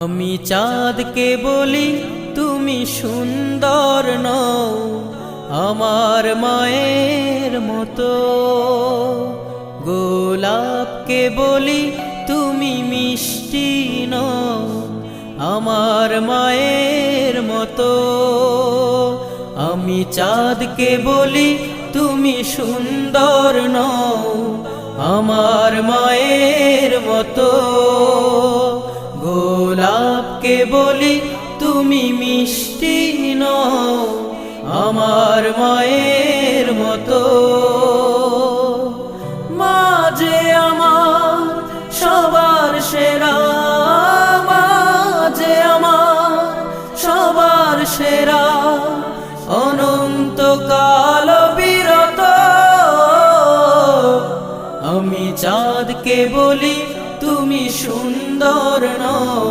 আমি চাঁদকে বলি তুমি সুন্দর নও আমার মায়ের মতো, গোলাপকে বলি তুমি মিষ্টি নও আমার মায়ের মতো। আমি চাঁদকে বলি তুমি সুন্দর নও আমার মায়ের মতো, গোলাপকে বলি তুমি মিষ্টি নও আমার মায়ের মতো। মা যে আমার সবার সেরা, মা যে আমার সবার সেরা, অনন্তকাল বিরত। আমি চাঁদকে বলি তুমি সুন্দর নও